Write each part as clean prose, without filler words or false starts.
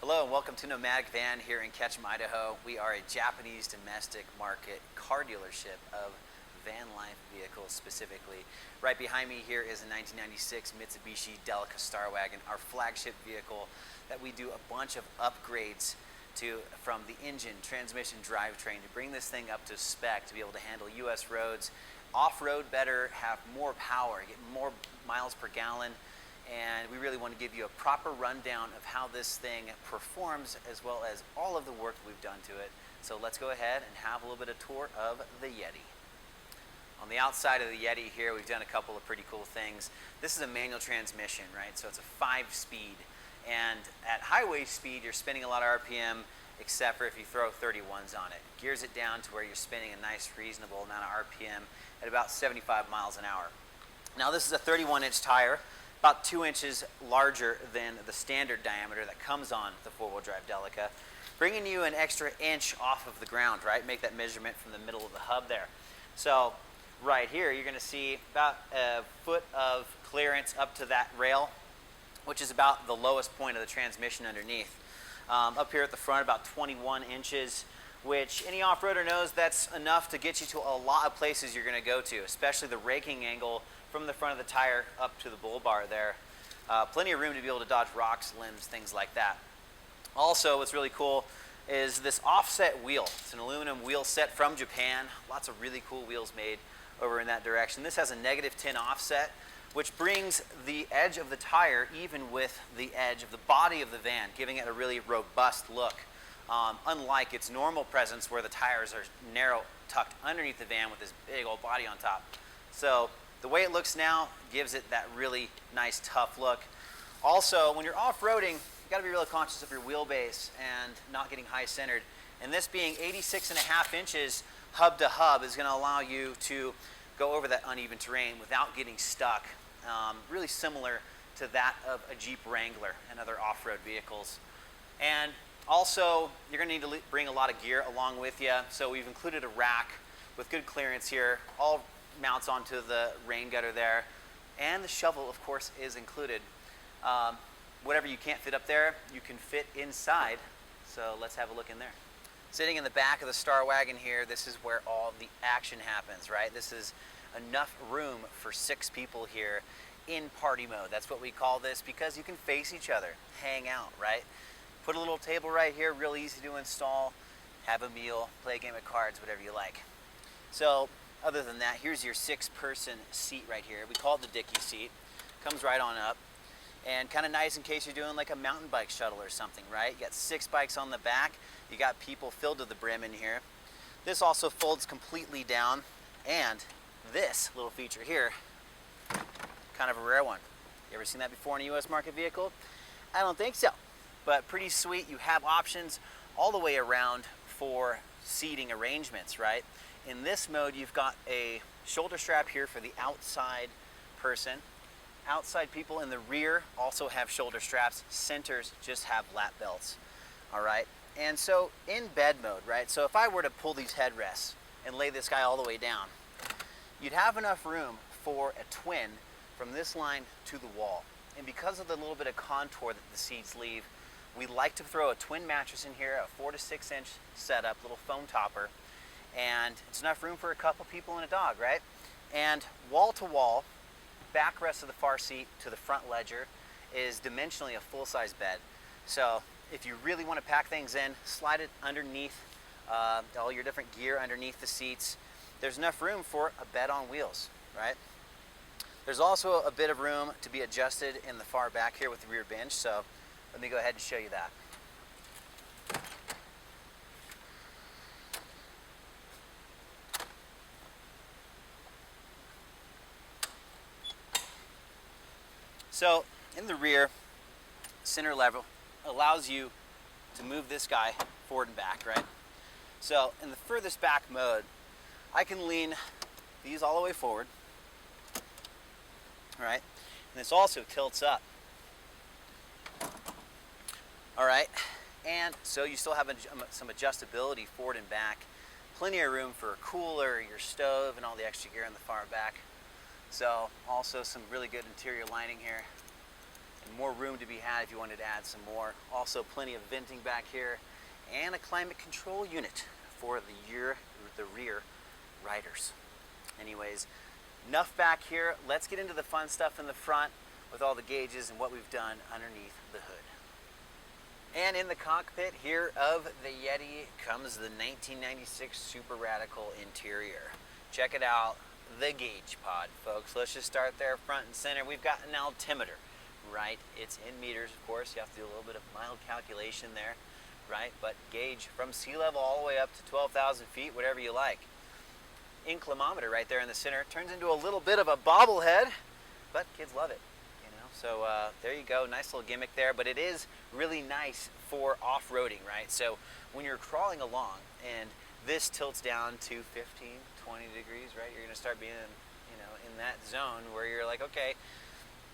Hello and welcome to Nomadic Van here in Ketchum, Idaho. We are a Japanese domestic market car dealership of van life vehicles specifically. Right behind me here is a 1996 Mitsubishi Delica Starwagon, our flagship vehicle that we do a bunch of upgrades to from the engine, transmission, drivetrain to bring this thing up to spec to be able to handle US roads, off-road better, have more power, get more miles per gallon. And we really want to give you a proper rundown of how this thing performs as well as all of the work we've done to it. So let's go ahead and have a little bit of tour of the Yeti. On the outside of the Yeti here, we've done a couple of pretty cool things. This is a manual transmission, right? So it's a 5-speed. And at highway speed, you're spinning a lot of RPM, except for if you throw 31s on it. Gears it down to where you're spinning a nice, reasonable amount of RPM at about 75 miles an hour. Now this is a 31-inch tire, about 2 inches larger than the standard diameter that comes on the four-wheel drive Delica, bringing you an extra inch off of the ground, right? Make that measurement from the middle of the hub there. So right here, you're going to see about a foot of clearance up to that rail, which is about the lowest point of the transmission underneath. Up here at the front, about 21 inches, which any off-roader knows that's enough to get you to a lot of places you're going to go to, especially the raking angle from the front of the tire up to the bull bar there. Plenty of room to be able to dodge rocks, limbs, things like that. Also, what's really cool is this offset wheel. It's an aluminum wheel set from Japan. Lots of really cool wheels made over in that direction. This has a -10 offset, which brings the edge of the tire even with the edge of the body of the van, giving it a really robust look. Unlike its normal presence where the tires are narrow tucked underneath the van with this big old body on top. So the way it looks now gives it that really nice tough look. Also, when you're off-roading, you got to be really conscious of your wheelbase and not getting high centered. And this being 86.5 inches hub to hub is going to allow you to go over that uneven terrain without getting stuck. Really similar to that of a Jeep Wrangler and other off-road vehicles. And also, you're going to need to bring a lot of gear along with you. So we've included a rack with good clearance here. All mounts onto the rain gutter there, and the shovel of course is included. Whatever you can't fit up there, you can fit inside, so let's have a look in there. Sitting in the back of the Starwagon here, this is where all the action happens, right? This is enough room for 6 people here in party mode. That's what we call this, because you can face each other, hang out, right? Put a little table right here, real easy to install, have a meal, play a game of cards, whatever you like. So other than that, here's your 6-person seat right here. We call it the Dickie seat. Comes right on up. And kind of nice in case you're doing like a mountain bike shuttle or something, right? You got 6 bikes on the back. You got people filled to the brim in here. This also folds completely down. And this little feature here, kind of a rare one. You ever seen that before in a US market vehicle? I don't think so. But pretty sweet. You have options all the way around for seating arrangements, right? In this mode, you've got a shoulder strap here for the outside person. Outside people in the rear also have shoulder straps. Centers just have lap belts, all right? And so in bed mode, right? So if I were to pull these headrests and lay this guy all the way down, you'd have enough room for a twin from this line to the wall. And because of the little bit of contour that the seats leave, we like to throw a twin mattress in here, a 4 to 6 inch setup, little foam topper. And it's enough room for a couple people and a dog, right? And wall to wall, backrest of the far seat to the front ledger is dimensionally a full-size bed. So if you really want to pack things in, slide it underneath all your different gear underneath the seats. There's enough room for a bed on wheels, right? There's also a bit of room to be adjusted in the far back here with the rear bench. So let me go ahead and show you that. So in the rear, center level allows you to move this guy forward and back, right? So in the furthest back mode, I can lean these all the way forward, all right? And this also tilts up, all right? And so you still have some adjustability forward and back. Plenty of room for a cooler, your stove, and all the extra gear in the far back. So also some really good interior lining here. And more room to be had if you wanted to add some more. Also plenty of venting back here and a climate control unit for the rear riders. Anyways, enough back here. Let's get into the fun stuff in the front with all the gauges and what we've done underneath the hood. And in the cockpit here of the Yeti comes the 1996 Super Radical interior. Check it out, the gauge pod, folks. Let's just start there front and center. We've got an altimeter, right? It's in meters, of course. You have to do a little bit of mild calculation there, right? But gauge from sea level all the way up to 12,000 feet, whatever you like. Inclinometer right there in the center. Turns into a little bit of a bobblehead, but kids love it. So there you go, nice little gimmick there, but it is really nice for off-roading, right? So when you're crawling along and this tilts down to 15, 20 degrees, right? You're gonna start being, in that zone where you're like, okay,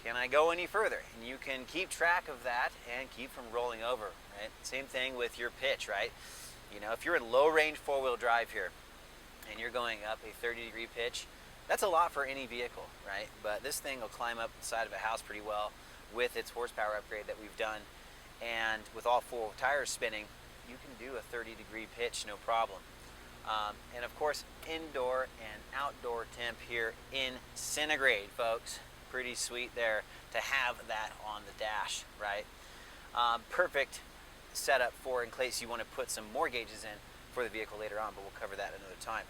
can I go any further? And you can keep track of that and keep from rolling over, right? Same thing with your pitch, right? If you're in low-range four-wheel drive here and you're going up a 30-degree pitch, that's a lot for any vehicle, right? But this thing will climb up the side of a house pretty well with its horsepower upgrade that we've done. And with all four tires spinning, you can do a 30-degree pitch, no problem. And of course, indoor and outdoor temp here in centigrade, folks. Pretty sweet there to have that on the dash, right? Perfect setup for in case you want to put some more gauges in for the vehicle later on, but we'll cover that another time.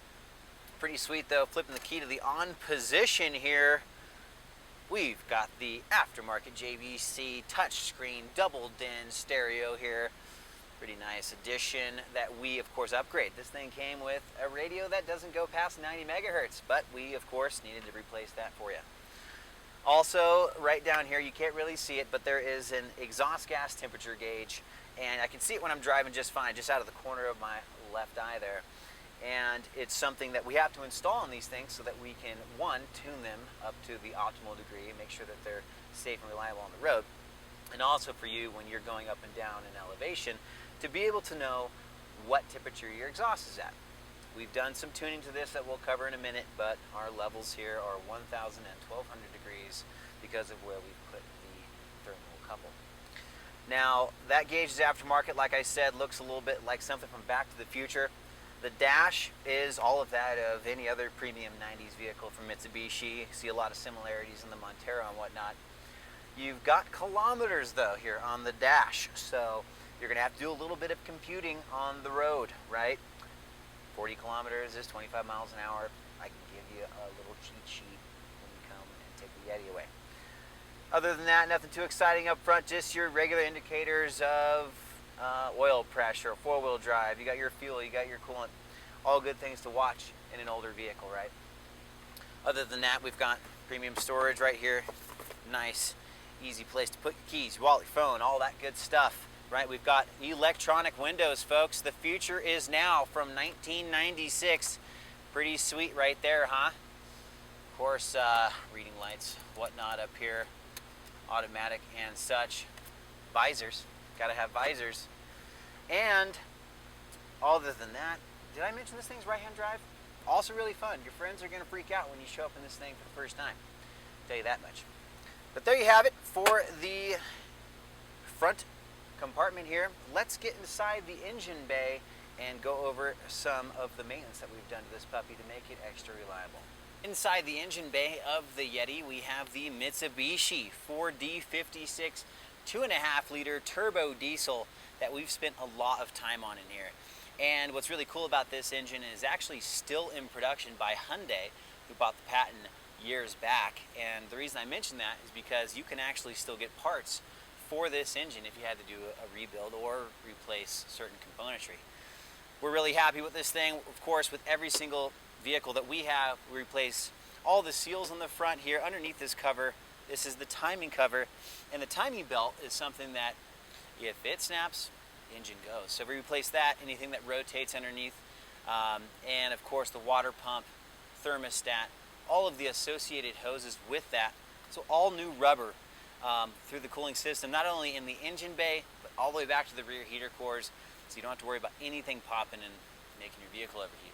Pretty sweet though. Flipping the key to the on position here, we've got the aftermarket JVC touchscreen double din stereo here. Pretty nice addition that we of course upgrade. This thing came with a radio that doesn't go past 90 megahertz, but we of course needed to replace that for you. Also right down here, you can't really see it, but there is an exhaust gas temperature gauge, and I can see it when I'm driving just fine, just out of the corner of my left eye there. And it's something that we have to install on these things so that we can, one, tune them up to the optimal degree, make sure that they're safe and reliable on the road, and also for you when you're going up and down in elevation to be able to know what temperature your exhaust is at. We've done some tuning to this that we'll cover in a minute, but our levels here are 1,000 and 1,200 degrees because of where we've put the thermal couple. Now, that gauge is aftermarket, like I said, looks a little bit like something from Back to the Future. The dash is all of that of any other premium 90s vehicle from Mitsubishi. You see a lot of similarities in the Montero and whatnot. You've got kilometers though here on the dash, so you're gonna have to do a little bit of computing on the road, right? 40 kilometers is 25 miles an hour. I can give you a little cheat sheet when you come and take the Yeti away. Other than that, nothing too exciting up front, just your regular indicators of oil pressure, four-wheel drive, you got your fuel, you got your coolant, all good things to watch in an older vehicle, right? Other than that, we've got premium storage right here. Nice, easy place to put your keys, your wallet, your phone, all that good stuff, right? We've got electronic windows, folks. The future is now from 1996. Pretty sweet right there, huh? Of course, reading lights, whatnot up here, automatic and such. Visors. Gotta have visors. And other than that, did I mention this thing's right-hand drive? Also really fun. Your friends are gonna freak out when you show up in this thing for the first time. I'll tell you that much. But there you have it for the front compartment here. Let's get inside the engine bay and go over some of the maintenance that we've done to this puppy to make it extra reliable. Inside the engine bay of the Yeti, we have the Mitsubishi 4D56 2.5 liter turbo diesel that we've spent a lot of time on in here. And what's really cool about this engine is actually still in production by Hyundai, who bought the patent years back. And the reason I mention that is because you can actually still get parts for this engine if you had to do a rebuild or replace certain componentry. We're really happy with this thing. Of course, with every single vehicle that we have, we replace all the seals on the front here underneath this cover. This is the timing cover, and the timing belt is something that if it snaps, the engine goes. So we replace that, anything that rotates underneath, and of course the water pump, thermostat, all of the associated hoses with that. So all new rubber through the cooling system, not only in the engine bay, but all the way back to the rear heater cores, so you don't have to worry about anything popping and making your vehicle overheat.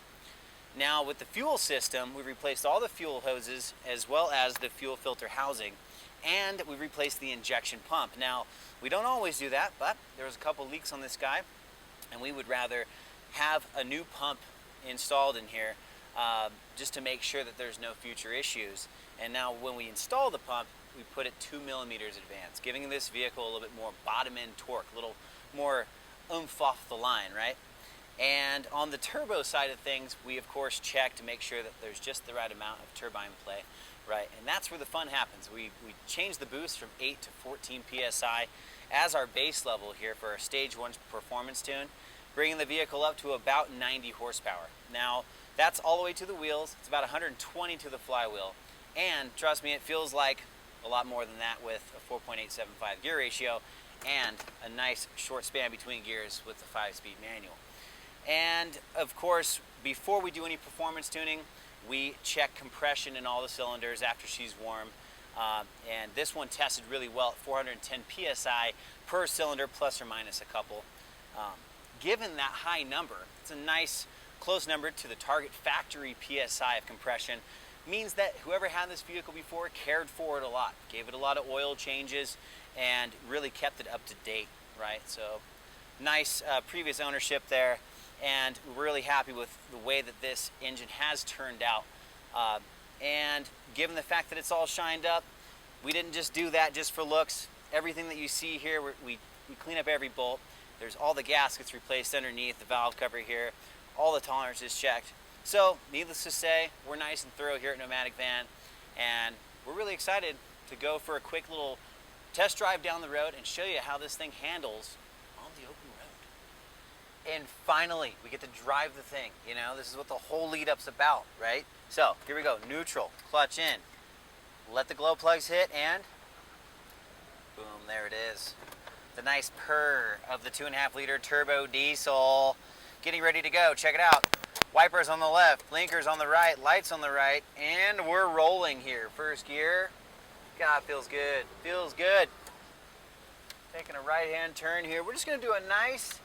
Now with the fuel system, we replaced all the fuel hoses as well as the fuel filter housing. and we replaced the injection pump. Now, we don't always do that, but there was a couple leaks on this guy, and we would rather have a new pump installed in here just to make sure that there's no future issues. And now when we install the pump, we put it 2 millimeters advanced, giving this vehicle a little bit more bottom end torque, a little more oomph off the line, right? And on the turbo side of things, we of course check to make sure that there's just the right amount of turbine play, right? And that's where the fun happens. We change the boost from 8 to 14 PSI as our base level here for our stage 1 performance tune, bringing the vehicle up to about 90 horsepower. Now, that's all the way to the wheels. It's about 120 to the flywheel. And trust me, it feels like a lot more than that with a 4.875 gear ratio and a nice short span between gears with the 5-speed manual. And of course, before we do any performance tuning, we check compression in all the cylinders after she's warm. And this one tested really well at 410 PSI per cylinder, plus or minus a couple. Given that high number, it's a nice close number to the target factory PSI of compression, means that whoever had this vehicle before cared for it a lot, gave it a lot of oil changes, and really kept it up to date, right? So nice previous ownership there, and we're really happy with the way that this engine has turned out. And given the fact that it's all shined up, we didn't just do that just for looks. Everything that you see here, we clean up every bolt. There's all the gaskets replaced underneath, the valve cover here, all the tolerances checked. So, needless to say, we're nice and thorough here at Nomadic Van, and we're really excited to go for a quick little test drive down the road and show you how this thing handles on the open road. And finally, we get to drive the thing. You know, this is what the whole lead-up's about, right? So, here we go. Neutral, clutch in, let the glow plugs hit, and boom, there it is. The nice purr of the 2.5-liter turbo diesel. Getting ready to go. Check it out. Wipers on the left, blinkers on the right, lights on the right, and we're rolling here. First gear. God, feels good. Feels good. Taking a right-hand turn here. We're just going to do a nice,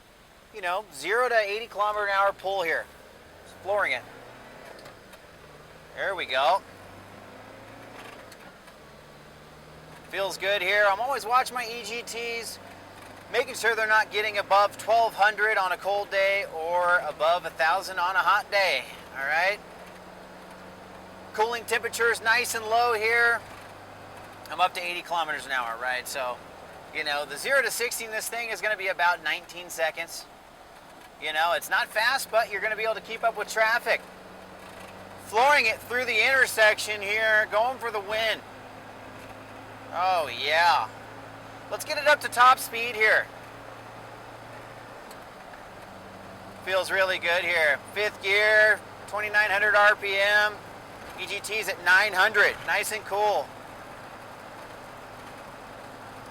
0 to 80 kilometer an hour pull here. Just flooring it. There we go. Feels good here. I'm always watching my EGTs, making sure they're not getting above 1200 on a cold day or above 1000 on a hot day. All right. Cooling temperature is nice and low here. I'm up to 80 kilometers an hour, right? So, the 0 to 60 in this thing is going to be about 19 seconds. It's not fast, but you're going to be able to keep up with traffic. Flooring it through the intersection here, going for the win. Oh, yeah. Let's get it up to top speed here. Feels really good here. 5th gear, 2900 RPM. EGT's at 900. Nice and cool.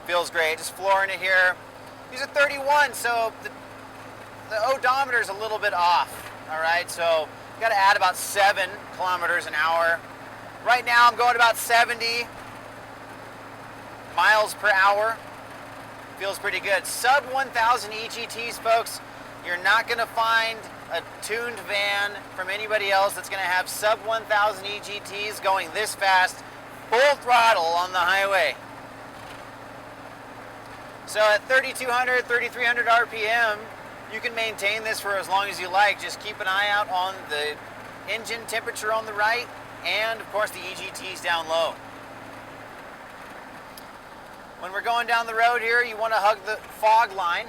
Feels great. Just flooring it here. These are 31, so the odometer is a little bit off. All right, so got to add about 7 kilometers an hour. Right now I'm going about 70 miles per hour. Feels pretty good. Sub 1000 EGTs, folks. You're not going to find a tuned van from anybody else that's going to have sub 1000 EGTs going this fast, full throttle on the highway. So at 3200, 3300 RPM, you can maintain this for as long as you like. Just keep an eye out on the engine temperature on the right and, of course, the EGTs down low. When we're going down the road here, you want to hug the fog line.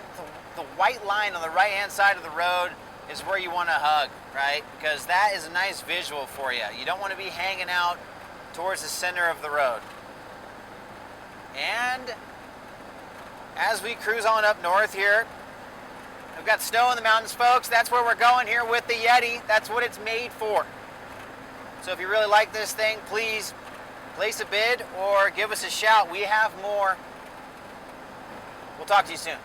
The white line on the right-hand side of the road is where you want to hug, right? Because that is a nice visual for you. You don't want to be hanging out towards the center of the road. And as we cruise on up north here, we've got snow in the mountains, folks. That's where we're going here with the Yeti. That's what it's made for. So if you really like this thing, please place a bid or give us a shout. We have more. We'll talk to you soon.